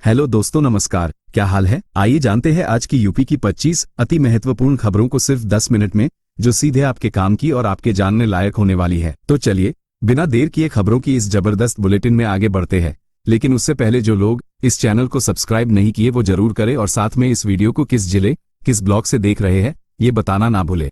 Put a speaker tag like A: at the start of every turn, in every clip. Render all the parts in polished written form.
A: Hello दोस्तों, नमस्कार। क्या हाल है? आइए जानते हैं आज की यूपी की 25 अति महत्वपूर्ण खबरों को सिर्फ 10 मिनट में, जो सीधे आपके काम की और आपके जानने लायक होने वाली है। तो चलिए बिना देर किए खबरों की इस जबरदस्त बुलेटिन में आगे बढ़ते हैं। लेकिन उससे पहले जो लोग इस चैनल को सब्सक्राइब नहीं किए वो जरूर करें और साथ में इस वीडियो को किस जिले, किस ब्लॉक से देख रहे हैं ये बताना ना भूले।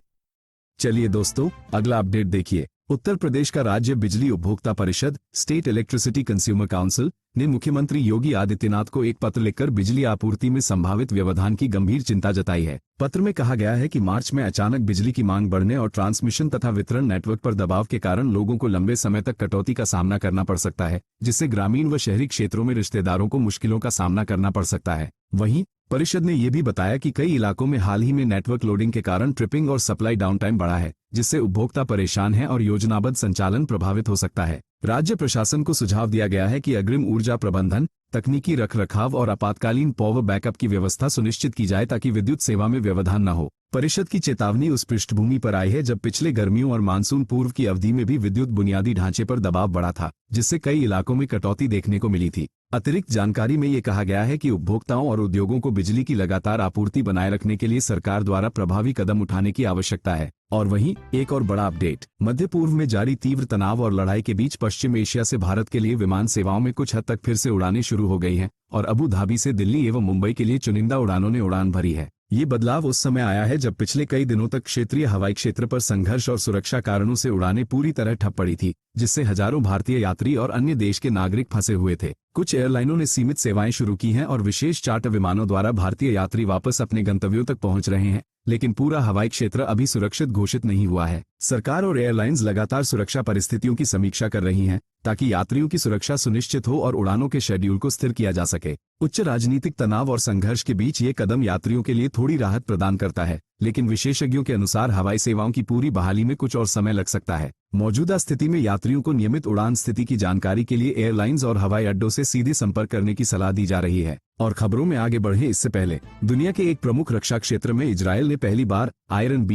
A: चलिए दोस्तों, अगला अपडेट देखिए। उत्तर प्रदेश का राज्य बिजली उपभोक्ता परिषद स्टेट इलेक्ट्रिसिटी कंज्यूमर काउंसिल ने मुख्यमंत्री योगी आदित्यनाथ को एक पत्र लिखकर बिजली आपूर्ति में संभावित व्यवधान की गंभीर चिंता जताई है। पत्र में कहा गया है कि मार्च में अचानक बिजली की मांग बढ़ने और ट्रांसमिशन तथा वितरण नेटवर्क पर दबाव के कारण लोगों को लंबे समय तक कटौती का सामना करना पड़ सकता है, जिससे ग्रामीण व शहरी क्षेत्रों में रिश्तेदारों को मुश्किलों का सामना करना पड़ सकता है। वहीं परिषद ने यह भी बताया कि कई इलाकों में हाल ही में नेटवर्क लोडिंग के कारण ट्रिपिंग और सप्लाई डाउन टाइम बढ़ा है, जिससे उपभोक्ता परेशान है और योजनाबद्ध संचालन प्रभावित हो सकता है। राज्य प्रशासन को सुझाव दिया गया है कि अग्रिम ऊर्जा प्रबंधन, तकनीकी रखरखाव और आपातकालीन पावर बैकअप की व्यवस्था सुनिश्चित की जाए ताकि विद्युत सेवा में व्यवधान न हो। परिषद की चेतावनी उस पृष्ठभूमि पर आई है जब पिछले गर्मियों और मानसून पूर्व की अवधि में भी विद्युत बुनियादी ढांचे पर दबाव बढ़ा था, जिससे कई इलाकों में कटौती देखने को मिली थी। अतिरिक्त जानकारी में ये कहा गया है कि उपभोक्ताओं और उद्योगों को बिजली की लगातार आपूर्ति बनाए रखने के लिए सरकार द्वारा प्रभावी कदम उठाने की आवश्यकता है। और वहीं एक और बड़ा अपडेट, मध्य पूर्व में जारी तीव्र तनाव और लड़ाई के बीच पश्चिम एशिया से भारत के लिए विमान सेवाओं में कुछ हद तक फिर से उड़ानें शुरू हो गई हैं और अबू धाबी से दिल्ली एवं मुंबई के लिए चुनिंदा उड़ानों ने उड़ान भरी है। ये बदलाव उस समय आया है जब पिछले कई दिनों तक क्षेत्रीय हवाई क्षेत्र पर संघर्ष और सुरक्षा कारणों से उड़ानें पूरी तरह ठप पड़ी थी, जिससे हजारों भारतीय यात्री और अन्य देश के नागरिक फंसे हुए थे। कुछ एयरलाइनों ने सीमित सेवाएं शुरू की हैं और विशेष चार्टर विमानों द्वारा भारतीय यात्री वापस अपने गंतव्यों तक पहुंच रहे हैं, लेकिन पूरा हवाई क्षेत्र अभी सुरक्षित घोषित नहीं हुआ है। सरकार और एयरलाइंस लगातार सुरक्षा परिस्थितियों की समीक्षा कर रही हैं ताकि यात्रियों की सुरक्षा सुनिश्चित हो और उड़ानों के शेड्यूल को स्थिर किया जा सके। उच्च राजनीतिक तनाव और संघर्ष के बीच ये कदम यात्रियों के लिए थोड़ी राहत प्रदान करता है, लेकिन विशेषज्ञों के अनुसार हवाई सेवाओं की पूरी बहाली में कुछ और समय लग सकता है। मौजूदा स्थिति में यात्रियों को नियमित उड़ान स्थिति की जानकारी के लिए एयरलाइंस और हवाई अड्डों से सीधे संपर्क करने की सलाह दी जा रही है। और खबरों में आगे बढ़े इससे पहले दुनिया के एक प्रमुख रक्षा क्षेत्र में इजरायल ने पहली बार आयरन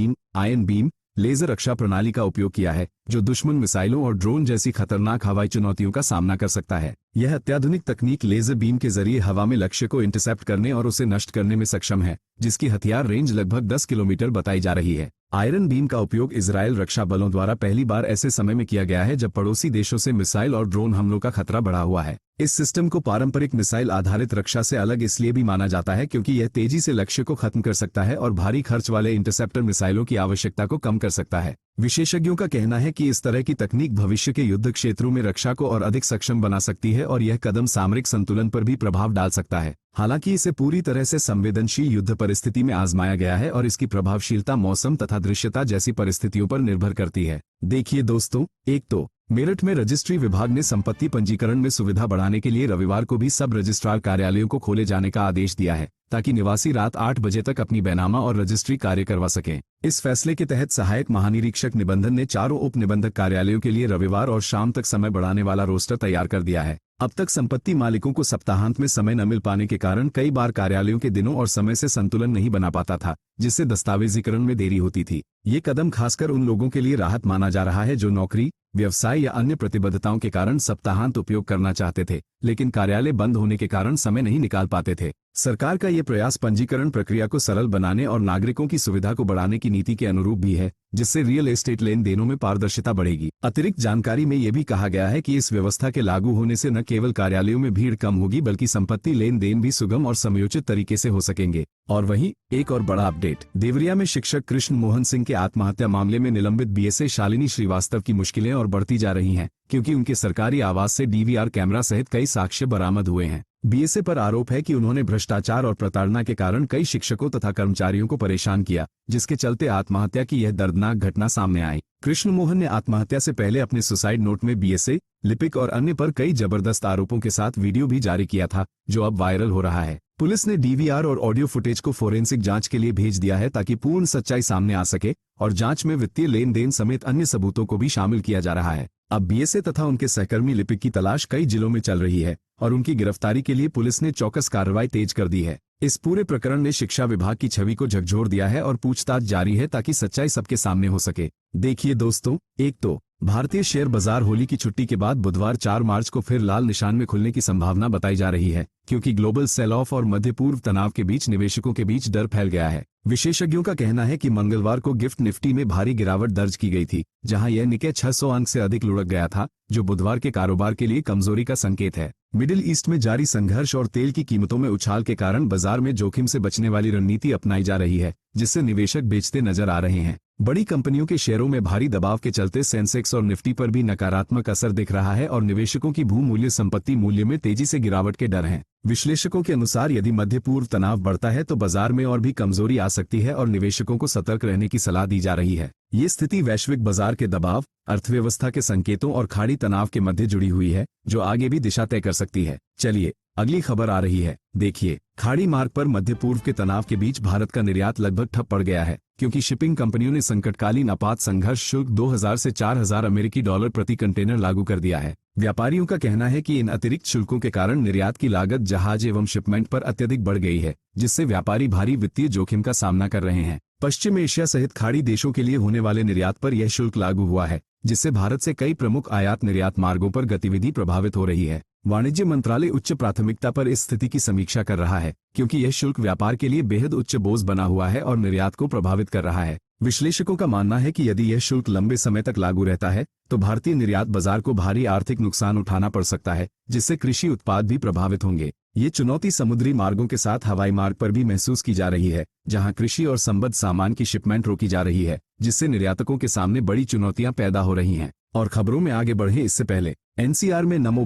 A: बीम लेजर रक्षा प्रणाली का उपयोग किया है, जो दुश्मन मिसाइलों और ड्रोन जैसी खतरनाक हवाई चुनौतियों का सामना कर सकता है। यह अत्याधुनिक तकनीक लेजर बीम के जरिए हवा में लक्ष्य को इंटरसेप्ट करने और उसे नष्ट करने में सक्षम है, जिसकी हथियार रेंज लगभग 10 किलोमीटर बताई जा रही है। आयरन बीम का उपयोग इजरायल रक्षा बलों द्वारा पहली बार ऐसे समय में किया गया है जब पड़ोसी देशों से मिसाइल और ड्रोन हमलों का खतरा बढ़ा हुआ है। इस सिस्टम को पारंपरिक मिसाइल आधारित रक्षा से अलग इसलिए भी माना जाता है क्योंकि यह तेजी से लक्ष्य को खत्म कर सकता है और भारी खर्च वाले इंटरसेप्टर मिसाइलों की आवश्यकता को कम कर सकता है। विशेषज्ञों का कहना है कि इस तरह की तकनीक भविष्य के युद्ध क्षेत्रों में रक्षा को और अधिक सक्षम बना सकती है और यह कदम सामरिक संतुलन पर भी प्रभाव डाल सकता है। हालांकि इसे पूरी तरह से संवेदनशील युद्ध परिस्थिति में आजमाया गया है और इसकी प्रभावशीलता मौसम तथा दृश्यता जैसी परिस्थितियों पर निर्भर करती है। देखिए दोस्तों, एक तो मेरठ में रजिस्ट्री विभाग ने संपत्ति पंजीकरण में सुविधा बढ़ाने के लिए रविवार को भी सब रजिस्ट्रार कार्यालयों को खोले जाने का आदेश दिया है ताकि निवासी रात 8 बजे तक अपनी बैनामा और रजिस्ट्री कार्य करवा सकें। इस फैसले के तहत सहायक महानिरीक्षक निबंधन ने चारों उप निबंधक कार्यालयों के लिए रविवार और शाम तक समय बढ़ाने वाला रोस्टर तैयार कर दिया है। अब तक संपत्ति मालिकों को सप्ताहांत में समय न मिल पाने के कारण कई बार कार्यालयों के दिनों और समय से संतुलन नहीं बना पाता था, जिससे दस्तावेजीकरण में देरी होती थी। ये कदम खासकर उन लोगों के लिए राहत माना जा रहा है जो नौकरी, व्यवसाय या अन्य प्रतिबद्धताओं के कारण सप्ताहांत उपयोग करना चाहते थे, लेकिन कार्यालय बंद होने के कारण समय नहीं निकाल पाते थे। सरकार का ये प्रयास पंजीकरण प्रक्रिया को सरल बनाने और नागरिकों की सुविधा को बढ़ाने की नीति के अनुरूप भी है, जिससे रियल एस्टेट लेन देनों में पारदर्शिता बढ़ेगी। अतिरिक्त जानकारी में यह भी कहा गया है कि इस व्यवस्था के लागू होने से न केवल कार्यालयों में भीड़ कम होगी बल्कि संपत्ति लेन देन भी सुगम और समयोचित तरीके से हो सकेंगे। और वहीं एक और बड़ा अपडेट, देवरिया में शिक्षक कृष्ण मोहन सिंह के आत्महत्या मामले में निलंबित बीएसए शालिनी श्रीवास्तव की मुश्किलें और बढ़ती जा रही हैं, क्योंकि उनके सरकारी आवास से डीवीआर कैमरा सहित कई साक्ष्य बरामद हुए हैं। बीएसए पर आरोप है कि उन्होंने भ्रष्टाचार और प्रताड़ना के कारण कई शिक्षकों तथा कर्मचारियों को परेशान किया, जिसके चलते आत्महत्या की यह दर्दनाक घटना सामने आई। कृष्ण मोहन ने आत्महत्या से पहले अपने सुसाइड नोट में बीएसए, लिपिक और अन्य पर कई जबरदस्त आरोपों के साथ वीडियो भी जारी किया था, जो अब वायरल हो रहा है। पुलिस ने डीवीआर और ऑडियो फुटेज को फोरेंसिक जांच के लिए भेज दिया है ताकि पूर्ण सच्चाई सामने आ सके और जांच में वित्तीय लेन देन समेत अन्य सबूतों को भी शामिल किया जा रहा है। अब बीएसए तथा उनके सहकर्मी लिपिक की तलाश कई जिलों में चल रही है और उनकी गिरफ्तारी के लिए पुलिस ने चौकस कार्रवाई तेज कर दी है। इस पूरे प्रकरण ने शिक्षा विभाग की छवि को झकझोर दिया है और पूछताछ जारी है ताकि सच्चाई सबके सामने हो सके। देखिए दोस्तों, एक तो भारतीय शेयर बाजार होली की छुट्टी के बाद बुधवार 4 मार्च को फिर लाल निशान में खुलने की संभावना बताई जा रही है, क्योंकि ग्लोबल सेल ऑफ और मध्य पूर्व तनाव के बीच निवेशकों के बीच डर फैल गया है। विशेषज्ञों का कहना है कि मंगलवार को गिफ्ट निफ्टी में भारी गिरावट दर्ज की गई थी, जहां यह निके 600 अंक से अधिक लुढ़क गया था, जो बुधवार के कारोबार के लिए कमजोरी का संकेत है। मिडिल ईस्ट में जारी संघर्ष और तेल की कीमतों में उछाल के कारण बाजार में जोखिम से बचने वाली रणनीति अपनाई जा रही है, जिससे निवेशक बेचते नजर आ रहे हैं। बड़ी कंपनियों के शेयरों में भारी दबाव के चलते सेंसेक्स और निफ्टी पर भी नकारात्मक असर दिख रहा है और निवेशकों की भूमूल्य संपत्ति मूल्य में तेजी से गिरावट के डर हैं। विश्लेषकों के अनुसार यदि मध्य पूर्व तनाव बढ़ता है तो बाजार में और भी कमजोरी आ सकती है और निवेशकों को सतर्क रहने की सलाह दी जा रही है। ये स्थिति वैश्विक बाजार के दबाव, अर्थव्यवस्था के संकेतों और खाड़ी तनाव के मध्य जुड़ी हुई है, जो आगे भी दिशा तय कर सकती है। चलिए अगली खबर आ रही है, देखिए। खाड़ी मार्ग पर मध्य पूर्व के तनाव के बीच भारत का निर्यात लगभग ठप पड़ गया है, क्योंकि शिपिंग कंपनियों ने संकटकालीन आपात संघर्ष शुल्क 2000 से 4000 अमेरिकी डॉलर प्रति कंटेनर लागू कर दिया है। व्यापारियों का कहना है कि इन अतिरिक्त शुल्कों के कारण निर्यात की लागत जहाज एवं शिपमेंट पर अत्यधिक बढ़ गई है, जिससे व्यापारी भारी वित्तीय जोखिम का सामना कर रहे हैं। पश्चिम एशिया सहित खाड़ी देशों के लिए होने वाले निर्यात पर यह शुल्क लागू हुआ है, जिससे भारत से कई प्रमुख आयात निर्यात मार्गों पर गतिविधि प्रभावित हो रही है। वाणिज्य मंत्रालय उच्च प्राथमिकता पर इस स्थिति की समीक्षा कर रहा है, क्योंकि यह शुल्क व्यापार के लिए बेहद उच्च बोझ बना हुआ है और निर्यात को प्रभावित कर रहा है। विश्लेषकों का मानना है कि यदि यह शुल्क लंबे समय तक लागू रहता है तो भारतीय निर्यात बाजार को भारी आर्थिक नुकसान उठाना पड़ सकता है, जिससे कृषि उत्पाद भी प्रभावित होंगे। ये चुनौती समुद्री मार्गों के साथ हवाई मार्ग पर भी महसूस की जा रही है, जहां कृषि और संबद्ध सामान की शिपमेंट रोकी जा रही है, जिससे निर्यातकों के सामने बड़ी चुनौतियां पैदा हो रही हैं। और खबरों में आगे बढ़े इससे पहले एनसीआर में नमो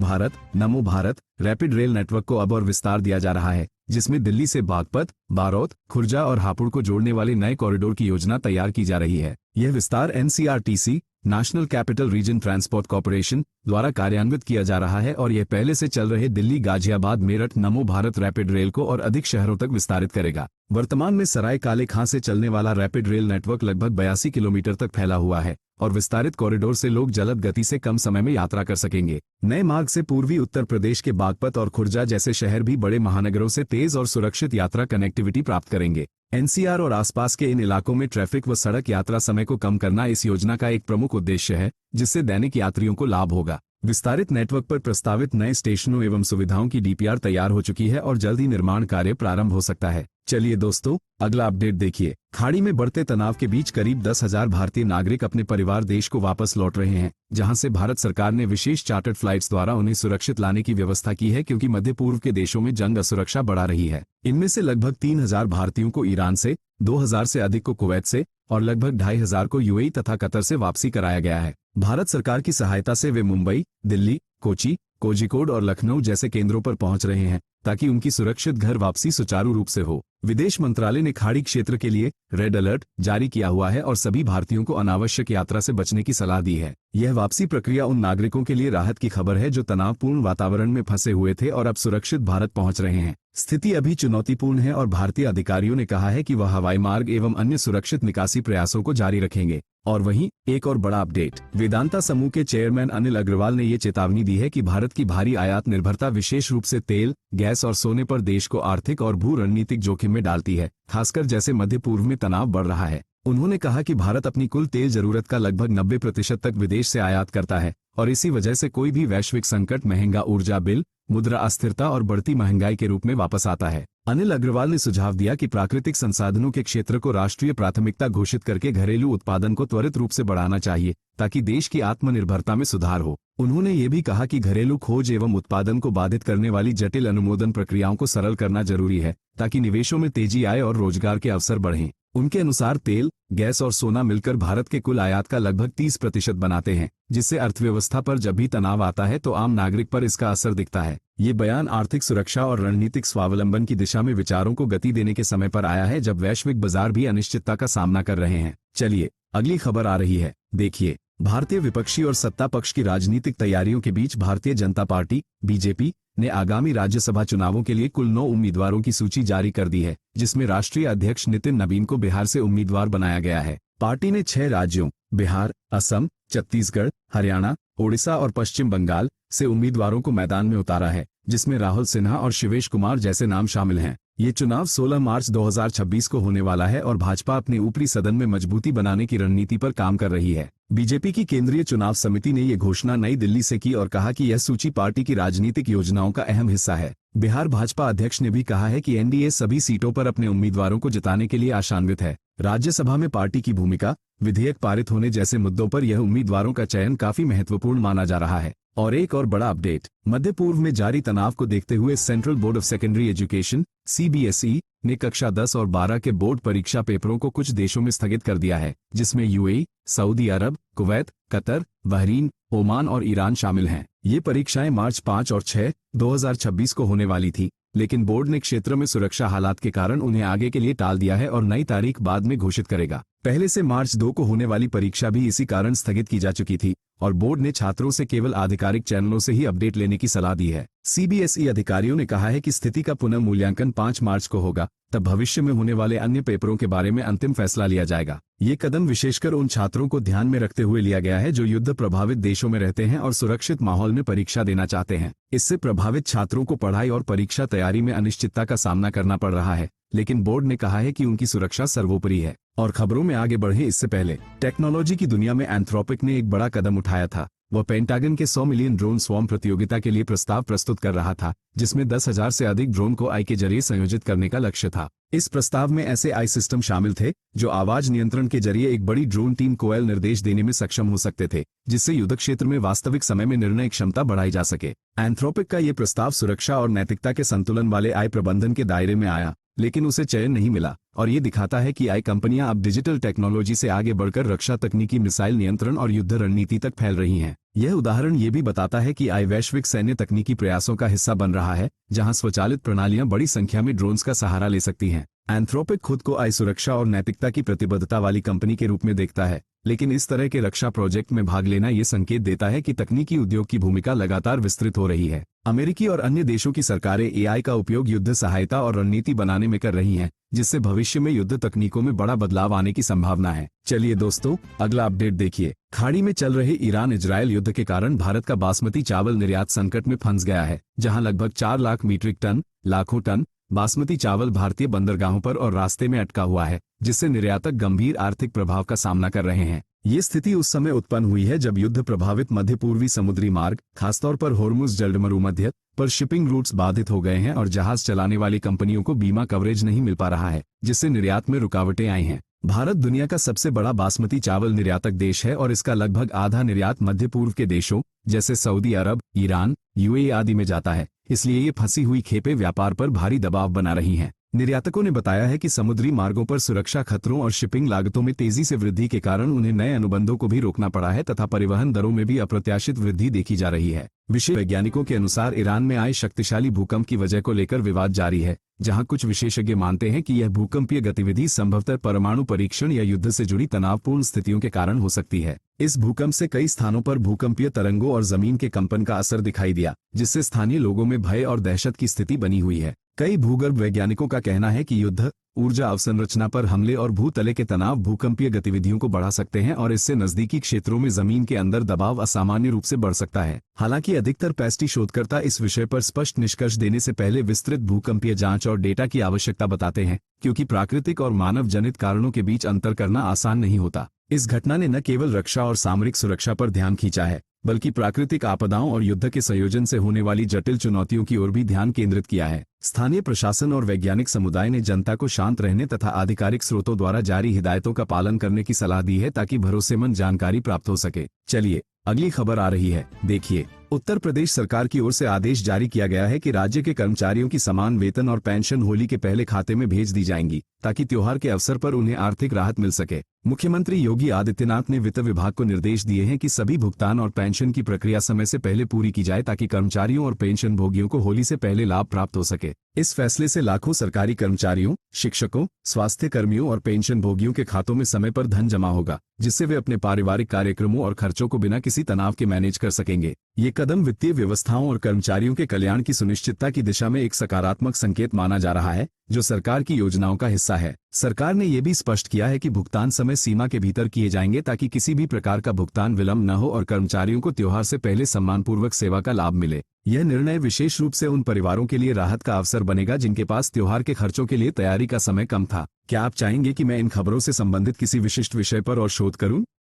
A: भारत रैपिड रेल नेटवर्क को अब और विस्तार दिया जा रहा है, जिसमें दिल्ली से बागपत, बारौत, खुर्जा और हापुड़ को जोड़ने वाले नए कॉरिडोर की योजना तैयार की जा रही है। यह विस्तार NCRTC national capital region transport corporation द्वारा कार्यान्वित किया जा रहा है और यह पहले से चल रहे दिल्ली गाजियाबाद मेरठ नमो भारत रैपिड रेल को और अधिक शहरों तक विस्तारित करेगा। वर्तमान में सराय काले खां से चलने वाला रैपिड रेल नेटवर्क लगभग 82 किलोमीटर तक फैला हुआ है और विस्तारित कॉरिडोर से लोग जलद गति से कम समय में यात्रा कर सकेंगे। नए मार्ग से पूर्वी उत्तर प्रदेश के बागपत और खुर्जा जैसे शहर भी बड़े महानगरों से तेज और सुरक्षित यात्रा कनेक्टिविटी प्राप्त करेंगे। एनसीआर और आसपास के इन इलाकों में ट्रैफिक व सड़क यात्रा समय को कम करना इस योजना का एक प्रमुख उद्देश्य है, जिससे दैनिक यात्रियों को लाभ होगा। विस्तारित नेटवर्क पर प्रस्तावित नए स्टेशनों एवं सुविधाओं की डीपीआर तैयार हो चुकी है और जल्द ही निर्माण कार्य प्रारंभ हो सकता है। चलिए दोस्तों, अगला अपडेट देखिए। खाड़ी में बढ़ते तनाव के बीच करीब 10,000 भारतीय नागरिक अपने परिवार देश को वापस लौट रहे हैं, जहां से भारत सरकार ने विशेष चार्टर्ड फ्लाइट्स द्वारा उन्हें सुरक्षित लाने की व्यवस्था की है, क्योंकि मध्य पूर्व के देशों में जंग असुरक्षा बढ़ा रही है। इनमें से लगभग 3,000 भारतीयों को ईरान से, 2,000 से अधिक को कुवैत से और लगभग 2,500 को यूएई तथा कतर से वापसी कराया गया है। भारत सरकार की सहायता से वे मुंबई, दिल्ली, कोची, कोझिकोड और लखनऊ जैसे केंद्रों पर पहुंच रहे हैं, ताकि उनकी सुरक्षित घर वापसी सुचारू रूप से हो। विदेश मंत्रालय ने खाड़ी क्षेत्र के लिए रेड अलर्ट जारी किया हुआ है और सभी भारतीयों को अनावश्यक यात्रा से बचने की सलाह दी है। यह वापसी प्रक्रिया उन नागरिकों के लिए राहत की खबर है जो तनावपूर्ण वातावरण में फंसे हुए थे और अब सुरक्षित भारत पहुंच रहे हैं। स्थिति अभी चुनौतीपूर्ण है और भारतीय अधिकारियों ने कहा है कि वह हवाई मार्ग एवं अन्य सुरक्षित निकासी प्रयासों को जारी रखेंगे। और वहीं एक और बड़ा अपडेट, वेदांता समूह के चेयरमैन अनिल अग्रवाल ने ये चेतावनी दी है कि भारत की भारी आयात निर्भरता विशेष रूप से तेल, गैस और सोने पर देश को आर्थिक और भू रणनीतिक जोखिम में डालती है, खासकर जैसे मध्य पूर्व में तनाव बढ़ रहा है। उन्होंने कहा कि भारत अपनी कुल तेल जरूरत का लगभग 90% तक विदेश से आयात करता है और इसी वजह से कोई भी वैश्विक संकट महंगा ऊर्जा बिल, मुद्रा अस्थिरता और बढ़ती महंगाई के रूप में वापस आता है। अनिल अग्रवाल ने सुझाव दिया कि प्राकृतिक संसाधनों के क्षेत्र को राष्ट्रीय प्राथमिकता घोषित करके घरेलू उत्पादन को त्वरित रूप से बढ़ाना चाहिए, ताकि देश की आत्मनिर्भरता में सुधार हो। उन्होंने ये भी कहा कि घरेलू खोज एवं उत्पादन को बाधित करने वाली जटिल अनुमोदन प्रक्रियाओं को सरल करना जरूरी है, ताकि निवेशों में तेजी आए और रोजगार के अवसर बढ़ें। उनके अनुसार तेल, गैस और सोना मिलकर भारत के कुल आयात का लगभग 30% बनाते हैं, जिससे अर्थव्यवस्था पर जब भी तनाव आता है तो आम नागरिक पर इसका असर दिखता है। ये बयान आर्थिक सुरक्षा और रणनीतिक स्वावलंबन की दिशा में विचारों को गति देने के समय पर आया है, जब वैश्विक बाजार भी अनिश्चितता का सामना कर रहे हैं। चलिए अगली खबर आ रही है, देखिए। भारतीय विपक्षी और सत्ता पक्ष की राजनीतिक तैयारियों के बीच भारतीय जनता पार्टी बीजेपी ने आगामी राज्यसभा चुनावों के लिए कुल 9 उम्मीदवारों की सूची जारी कर दी है, जिसमें राष्ट्रीय अध्यक्ष नितिन नबीन को बिहार से उम्मीदवार बनाया गया है। पार्टी ने 6 राज्यों बिहार, असम, छत्तीसगढ़, हरियाणा, ओडिशा और पश्चिम बंगाल से उम्मीदवारों को मैदान में उतारा है, जिसमें राहुल सिन्हा और शिवेश कुमार जैसे नाम शामिल हैं। ये चुनाव 16 मार्च 2026 को होने वाला है और भाजपा अपने ऊपरी सदन में मजबूती बनाने की रणनीति पर काम कर रही है। बीजेपी की केंद्रीय चुनाव समिति ने ये घोषणा नई दिल्ली से की और कहा कि यह सूची पार्टी की राजनीतिक योजनाओं का अहम हिस्सा है। बिहार भाजपा अध्यक्ष ने भी कहा है कि एनडीए सभी सीटों पर अपने उम्मीदवारों को जिताने के लिए आशान्वित है। राज्यसभा में पार्टी की भूमिका, विधेयक पारित होने जैसे मुद्दों पर यह उम्मीदवारों का चयन काफी महत्वपूर्ण माना जा रहा है। और एक और बड़ा अपडेट, मध्य पूर्व में जारी तनाव को देखते हुए central board of secondary education CBSE ने कक्षा 10 और 12 के बोर्ड परीक्षा पेपरों को कुछ देशों में स्थगित कर दिया है, जिसमें यूएई, सऊदी अरब, कुवैत, कतर, बहरीन, ओमान और ईरान शामिल हैं। ये परीक्षाएं मार्च 5 और 6, 2026 को होने वाली थी, लेकिन बोर्ड ने क्षेत्र में सुरक्षा हालात के कारण उन्हें आगे के लिए टाल दिया है और नई तारीख बाद में घोषित करेगा। पहले से मार्च 2 को होने वाली परीक्षा भी इसी कारण स्थगित की जा चुकी थी और बोर्ड ने छात्रों से केवल आधिकारिक चैनलों से ही अपडेट लेने की सलाह दी है। सीबीएसई अधिकारियों ने कहा है कि स्थिति का पुनः मूल्यांकन 5 मार्च को होगा, तब भविष्य में होने वाले अन्य पेपरों के बारे में अंतिम फैसला लिया जाएगा। ये कदम विशेषकर उन छात्रों को ध्यान में रखते हुए लिया गया है जो युद्ध प्रभावित देशों में रहते हैं और सुरक्षित माहौल में परीक्षा देना चाहते हैं। इससे प्रभावित छात्रों को पढ़ाई और परीक्षा तैयारी में अनिश्चितता का सामना करना पड़ रहा है, लेकिन बोर्ड ने कहा है कि उनकी सुरक्षा सर्वोपरि है। और खबरों में आगे बढ़े इससे पहले टेक्नोलॉजी की दुनिया में एंथ्रोपिक ने एक बड़ा कदम उठाया था। वह पेंटागन के 100 मिलियन ड्रोन स्वॉर्म प्रतियोगिता के लिए प्रस्ताव प्रस्तुत कर रहा था, जिसमें 10,000 से अधिक ड्रोन को आई के जरिए संयोजित करने का लक्ष्य था। इस प्रस्ताव में ऐसे आई सिस्टम शामिल थे जो आवाज नियंत्रण के जरिए एक बड़ी ड्रोन टीम को निर्देश देने में सक्षम हो सकते थे, जिससे युद्ध क्षेत्र में वास्तविक समय में निर्णय क्षमता बढ़ाई जा सके। एंथ्रोपिक का ये प्रस्ताव सुरक्षा और नैतिकता के संतुलन वाले आई प्रबंधन के दायरे में आया, लेकिन उसे चयन नहीं मिला और ये दिखाता है कि आई कंपनियां अब डिजिटल टेक्नोलॉजी से आगे बढ़कर रक्षा तकनीकी, मिसाइल नियंत्रण और युद्ध रणनीति तक फैल रही हैं। यह उदाहरण ये भी बताता है कि आई वैश्विक सैन्य तकनीकी प्रयासों का हिस्सा बन रहा है, जहां स्वचालित प्रणालियां बड़ी संख्या में ड्रोन्स का सहारा ले सकती हैं। एंथ्रोपिक खुद को आई सुरक्षा और नैतिकता की प्रतिबद्धता वाली कंपनी के रूप में देखता है, लेकिन इस तरह के रक्षा प्रोजेक्ट में भाग लेना ये संकेत देता है कि तकनीकी उद्योग की भूमिका लगातार विस्तृत हो रही है। अमेरिकी और अन्य देशों की सरकारें एआई का उपयोग युद्ध सहायता और रणनीति बनाने में कर रही हैं, जिससे भविष्य में युद्ध तकनीकों में बड़ा बदलाव आने की संभावना है। चलिए दोस्तों, अगला अपडेट देखिए। खाड़ी में चल रहे ईरान इजरायल युद्ध के कारण भारत का बासमती चावल निर्यात संकट में फंस गया है, जहां लगभग 4 लाख मीट्रिक टन लाखों टन बासमती चावल भारतीय बंदरगाहों पर और रास्ते में अटका हुआ है, जिससे निर्यातक गंभीर आर्थिक प्रभाव का सामना कर रहे हैं। ये स्थिति उस समय उत्पन्न हुई है जब युद्ध प्रभावित मध्य पूर्वी समुद्री मार्ग, खासतौर पर होर्मुज जलमरुमध्य पर शिपिंग रूट्स बाधित हो गए हैं और जहाज चलाने वाली कंपनियों को बीमा कवरेज नहीं मिल पा रहा है, जिससे निर्यात में रुकावटें आई हैं। भारत दुनिया का सबसे बड़ा बासमती चावल निर्यातक देश है और इसका लगभग आधा निर्यात मध्य पूर्व के देशों जैसे सऊदी अरब, ईरान, यूएई आदि में जाता है। इसलिए ये फंसी हुई खेपें व्यापार पर भारी दबाव बना रही हैं। निर्यातकों ने बताया है कि समुद्री मार्गों पर सुरक्षा खतरों और शिपिंग लागतों में तेजी से वृद्धि के कारण उन्हें नए अनुबंधों को भी रोकना पड़ा है तथा परिवहन दरों में भी अप्रत्याशित वृद्धि देखी जा रही है। विशेष वैज्ञानिकों के अनुसार ईरान में आए शक्तिशाली भूकंप की वजह को लेकर विवाद जारी है, जहां कुछ विशेषज्ञ मानते हैं कि यह भूकंपीय गतिविधि संभवतः परमाणु परीक्षण या युद्ध से जुड़ी तनावपूर्ण स्थितियों के कारण हो सकती है। इस भूकंप से कई स्थानों पर भूकंपीय तरंगों और जमीन के कंपन का असर दिखाई दिया, जिससे स्थानीय लोगों में भय और दहशत की स्थिति बनी हुई है। कई भूगर्भ वैज्ञानिकों का कहना है कि युद्ध, ऊर्जा अवसंरचना पर हमले और भूतले के तनाव भूकंपीय गतिविधियों को बढ़ा सकते हैं और इससे नजदीकी क्षेत्रों में जमीन के अंदर दबाव असामान्य रूप से बढ़ सकता है। हालांकि अधिकतर पैस्टी शोधकर्ता इस विषय पर स्पष्ट निष्कर्ष देने से पहले विस्तृत भूकंपीय जांच और डेटा की आवश्यकता बताते हैं, क्योंकि प्राकृतिक और मानव जनित कारणों के बीच अंतर करना आसान नहीं होता। इस घटना ने न केवल रक्षा और सामरिक सुरक्षा पर ध्यान खींचा है, बल्कि प्राकृतिक आपदाओं और युद्ध के संयोजन से होने वाली जटिल चुनौतियों की ओर भी ध्यान केंद्रित किया है। स्थानीय प्रशासन और वैज्ञानिक समुदाय ने जनता को शांत रहने तथा आधिकारिक स्रोतों द्वारा जारी हिदायतों का पालन करने की सलाह दी है ताकि भरोसेमंद जानकारी प्राप्त हो सके। चलिए अगली खबर आ रही है, देखिए। उत्तर प्रदेश सरकार की ओर से आदेश जारी किया गया है कि राज्य के कर्मचारियों की समान वेतन और पेंशन होली के पहले खाते में भेज दी जाएंगी, ताकि त्योहार के अवसर पर उन्हें आर्थिक राहत मिल सके। मुख्यमंत्री योगी आदित्यनाथ ने वित्त विभाग को निर्देश दिए हैं कि सभी भुगतान और पेंशन की प्रक्रिया समय से पहले पूरी की जाए, ताकि कर्मचारियों और पेंशन भोगियों को होली से पहले लाभ प्राप्त हो सके। इस फैसले से लाखों सरकारी कर्मचारियों, शिक्षकों, स्वास्थ्य कर्मियों और पेंशन भोगियों के खातों में समय पर धन जमा होगा, जिससे वे अपने पारिवारिक कार्यक्रमों और खर्चों को बिना किसी तनाव के मैनेज कर सकेंगे। ये कदम वित्तीय व्यवस्थाओं और कर्मचारियों के कल्याण की सुनिश्चितता की दिशा में एक सकारात्मक संकेत माना जा रहा है, जो सरकार की योजनाओं का हिस्सा है। सरकार ने यह भी स्पष्ट किया है कि भुगतान समय सीमा के भीतर किए जाएंगे ताकि किसी भी प्रकार का भुगतान विलंब न हो और कर्मचारियों को त्योहार से पहले सम्मानपूर्वक सेवा का लाभ मिले। यह निर्णय विशेष रूप से उन परिवारों के लिए राहत का अवसर बनेगा जिनके पास त्योहार के खर्चों के लिए तैयारी का समय कम था। क्या आप चाहेंगे कि मैं इन खबरों से संबंधित किसी विशिष्ट विषय पर और शोध करूं?